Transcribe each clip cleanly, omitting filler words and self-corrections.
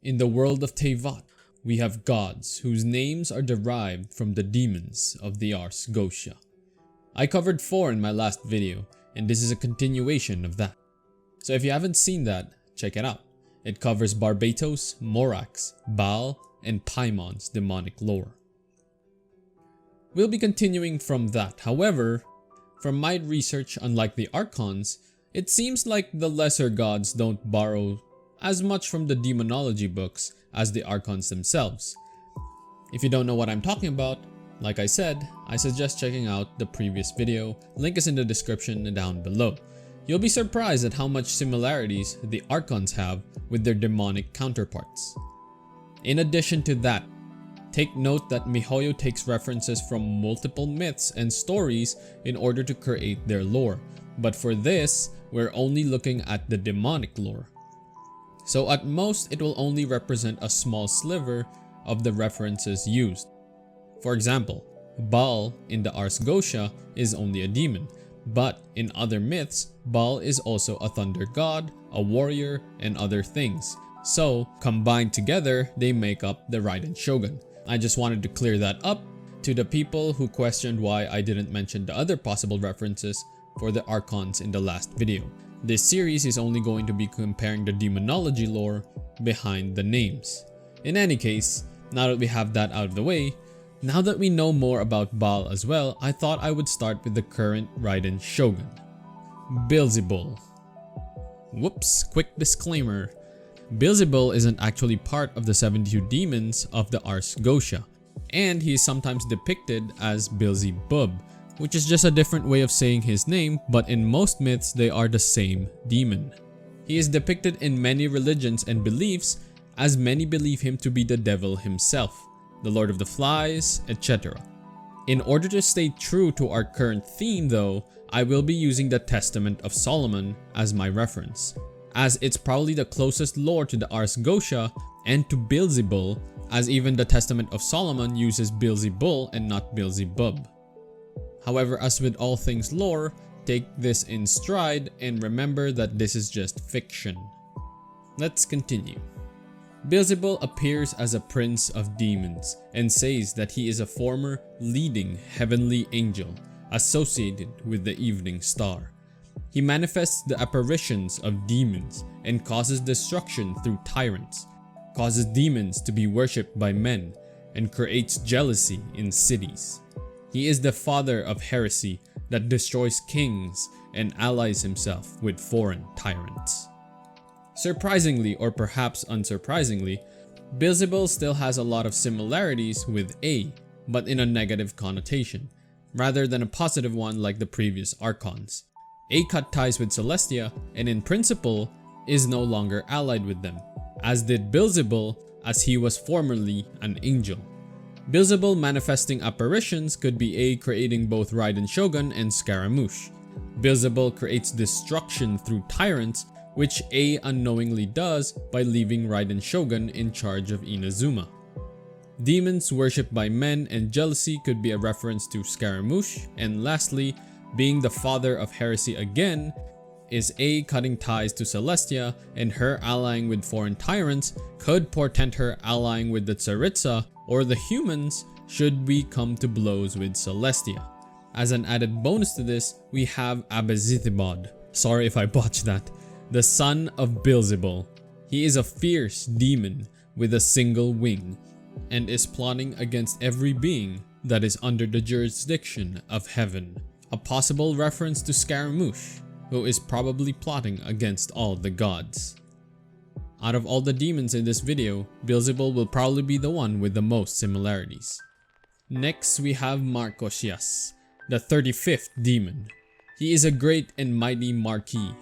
In the world of Teyvat, we have gods whose names are derived from the demons of the Ars Gotia. I covered 4 in my last video, and this is a continuation of that. So if you haven't seen that, check it out. It covers Barbatos, Morax, Baal, and Paimon's demonic lore. We'll be continuing from that. However, from my research, unlike the Archons, it seems like the lesser gods don't borrow as much from the demonology books as the Archons themselves. If you don't know what I'm talking about, like I said, I suggest checking out the previous video. Link is in the description down below. You'll be surprised at how much similarities the Archons have with their demonic counterparts. In addition to that, take note that MiHoYo takes references from multiple myths and stories in order to create their lore, but for this, we're only looking at the demonic lore. So at most, it will only represent a small sliver of the references used. For example, Baal in the Ars Gotia is only a demon, but in other myths, Baal is also a thunder god, a warrior, and other things. So, combined together, they make up the Raiden Shogun. I just wanted to clear that up to the people who questioned why I didn't mention the other possible references for the Archons in the last video. This series is only going to be comparing the demonology lore behind the names. In any case, now that we have that out of the way, now that we know more about Baal as well, I thought I would start with the current Raiden Shogun, Beelzebul. Whoops, quick disclaimer. Beelzebul isn't actually part of the 72 demons of the Ars Gotia, and he is sometimes depicted as Beelzebub, which is just a different way of saying his name, but in most myths they are the same demon. He is depicted in many religions and beliefs, as many believe him to be the devil himself, the Lord of the Flies, etc. In order to stay true to our current theme though, I will be using the Testament of Solomon as my reference, as it's probably the closest lore to the Ars Gotia and to Beelzebul, as even the Testament of Solomon uses Beelzebul and not Beelzebub. However, as with all things lore, take this in stride and remember that this is just fiction. Let's continue. Beelzebul appears as a prince of demons and says that he is a former leading heavenly angel associated with the evening star. He manifests the apparitions of demons and causes destruction through tyrants, causes demons to be worshipped by men, and creates jealousy in cities. He is the father of heresy that destroys kings and allies himself with foreign tyrants. Surprisingly, or perhaps unsurprisingly, Beelzebul still has a lot of similarities with A, but in a negative connotation, rather than a positive one like the previous Archons. A cut ties with Celestia and in principle is no longer allied with them, as did Beelzebul, as he was formerly an angel. Beelzebul manifesting apparitions could be A creating both Raiden Shogun and Scaramouche. Beelzebul creates destruction through tyrants, which A unknowingly does by leaving Raiden Shogun in charge of Inazuma. Demons worshipped by men and jealousy could be a reference to Scaramouche, and lastly, being the father of heresy again, is A cutting ties to Celestia, and her allying with foreign tyrants could portend her allying with the Tsaritsa or the humans should we come to blows with Celestia. As an added bonus to this, we have Abezithibod, sorry if I botched that, the son of Beelzebul. He is a fierce demon with a single wing and is plotting against every being that is under the jurisdiction of heaven. A possible reference to Scaramouche, who is probably plotting against all the gods. Out of all the demons in this video, Beelzebul will probably be the one with the most similarities. Next we have Marcosias, the 35th demon. He is a great and mighty Marquis,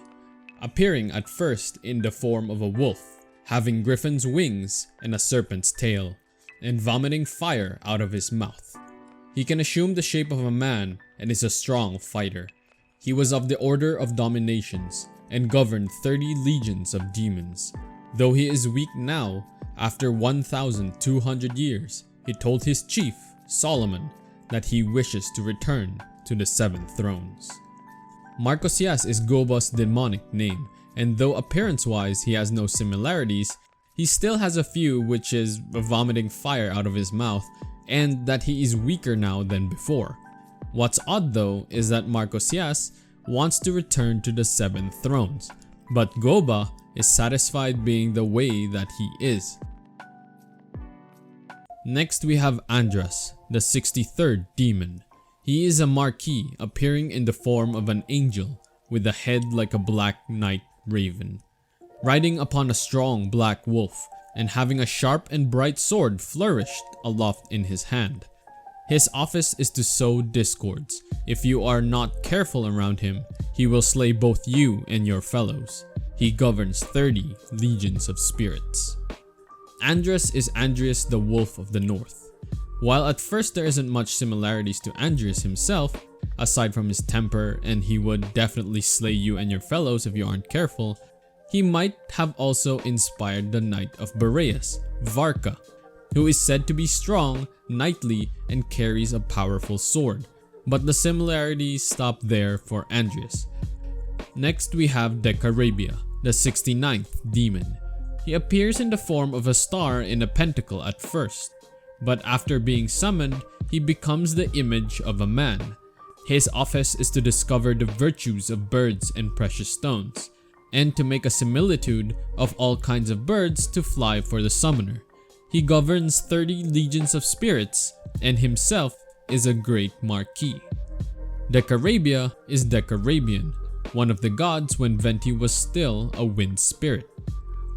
appearing at first in the form of a wolf, having griffin's wings and a serpent's tail, and vomiting fire out of his mouth. He can assume the shape of a man and is a strong fighter. He was of the Order of Dominations and governed 30 legions of demons. Though he is weak now, after 1,200 years, he told his chief, Solomon, that he wishes to return to the 7 thrones. Marcosias is Guoba's demonic name, and though appearance-wise he has no similarities, He still has a few, which is vomiting fire out of his mouth, and that he is weaker now than before. What's odd though is that Marcosias wants to return to the 7 thrones, but Guoba is satisfied being the way that he is. Next we have Andrus, the 63rd demon. He is a Marquis appearing in the form of an angel with a head like a black night raven, riding upon a strong black wolf and having a sharp and bright sword flourished aloft in his hand. His office is to sow discords. If you are not careful around him, he will slay both you and your fellows. He governs 30 legions of spirits. Andrus is Andreas the Wolf of the North. While at first there isn't much similarities to Andreas himself, aside from his temper and he would definitely slay you and your fellows if you aren't careful, he might have also inspired the Knight of Boreas, Varka, who is said to be strong, knightly, and carries a powerful sword. But the similarities stop there for Andreas. Next we have Decarabia, the 69th demon. He appears in the form of a star in a pentacle at first, but after being summoned, he becomes the image of a man. His office is to discover the virtues of birds and precious stones, and to make a similitude of all kinds of birds to fly for the summoner. He governs 30 legions of spirits, and himself is a great Marquis. Decarabia is Decarabian, one of the gods when Venti was still a wind spirit.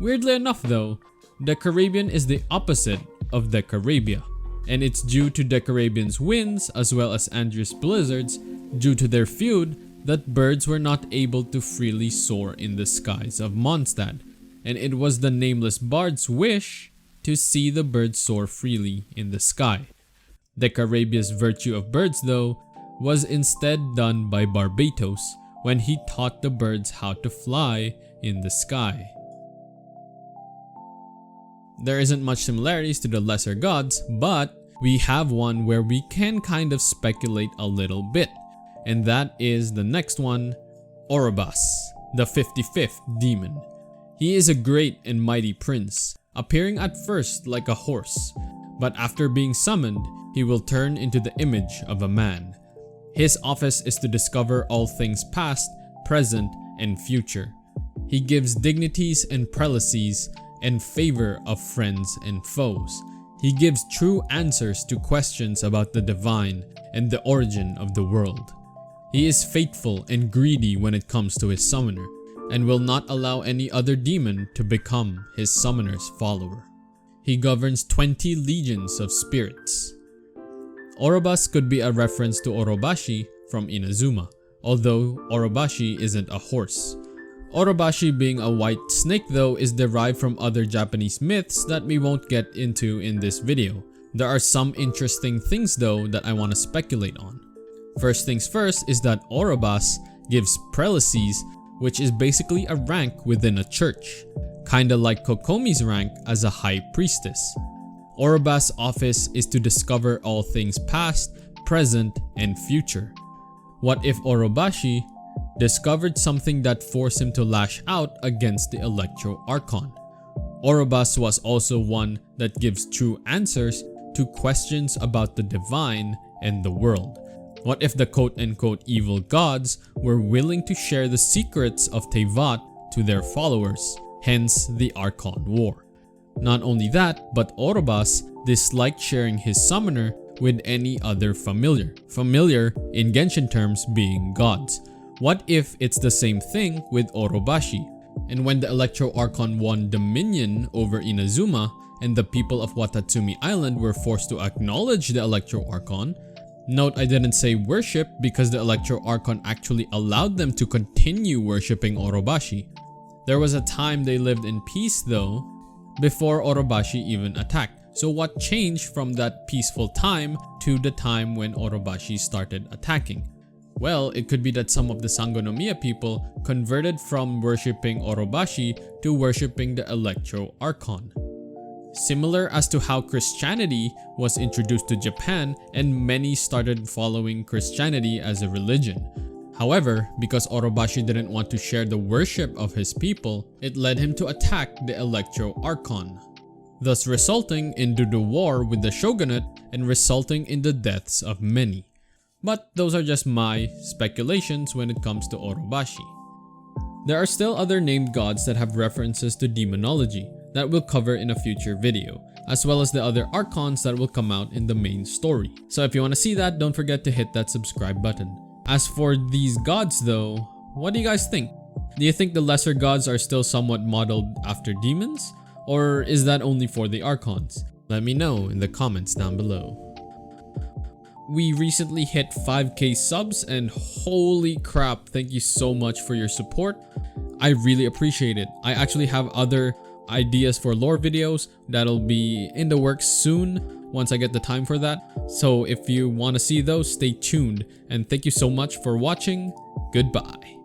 Weirdly enough though, Decarabian is the opposite of Decarabia, and it's due to Decarabian's winds as well as Andrus' blizzards due to their feud that birds were not able to freely soar in the skies of Mondstadt, and it was the nameless bard's wish to see the birds soar freely in the sky. Decarabia's virtue of birds though was instead done by Barbatos when he taught the birds how to fly in the sky. There isn't much similarities to the lesser gods, but we have one where we can kind of speculate a little bit, and that is the next one, Aurabus, the 55th demon. He is a great and mighty prince, appearing at first like a horse, but after being summoned, he will turn into the image of a man. His office is to discover all things past, present, and future. He gives dignities and prelacies and favor of friends and foes. He gives true answers to questions about the divine and the origin of the world. He is faithful and greedy when it comes to his summoner, and will not allow any other demon to become his summoner's follower. He governs 20 legions of spirits. Aurabus could be a reference to Orobashi from Inazuma, although Orobashi isn't a horse. Orobashi being a white snake though is derived from other Japanese myths that we won't get into in this video. There are some interesting things though that I want to speculate on. First things first is that Aurabus gives prelacies, which is basically a rank within a church, kinda like Kokomi's rank as a high priestess. Aurabus' office is to discover all things past, present, and future. What if Orobashi discovered something that forced him to lash out against the Electro Archon? Aurabus was also one that gives true answers to questions about the divine and the world. What if the quote-unquote evil gods were willing to share the secrets of Teyvat to their followers, hence the Archon War? Not only that, but Aurabus disliked sharing his summoner with any other familiar. Familiar in Genshin terms being gods. What if it's the same thing with Orobashi? And when the Electro Archon won dominion over Inazuma and the people of Watatsumi Island were forced to acknowledge the Electro Archon, note I didn't say worship because the Electro Archon actually allowed them to continue worshipping Orobashi. There was a time they lived in peace though, before Orobashi even attacked. So what changed from that peaceful time to the time when Orobashi started attacking? Well, it could be that some of the Sangonomiya people converted from worshipping Orobashi to worshipping the Electro Archon. Similar as to how Christianity was introduced to Japan and many started following Christianity as a religion. However, because Orobashi didn't want to share the worship of his people, it led him to attack the Electro Archon, thus resulting in the war with the shogunate and resulting in the deaths of many. But those are just my speculations when it comes to Orobashi. There are still other named gods that have references to demonology that we'll cover in a future video, as well as the other archons that will come out in the main story. So if you want to see that, don't forget to hit that subscribe button. As for these gods though, what do you guys think? Do you think the lesser gods are still somewhat modeled after demons? Or is that only for the archons? Let me know in the comments down below. We recently hit 5k subs and holy crap, thank you so much for your support. I really appreciate it. I actually have other ideas for lore videos that'll be in the works soon once I get the time for that. So if you want to see those, stay tuned, and thank you so much for watching. Goodbye.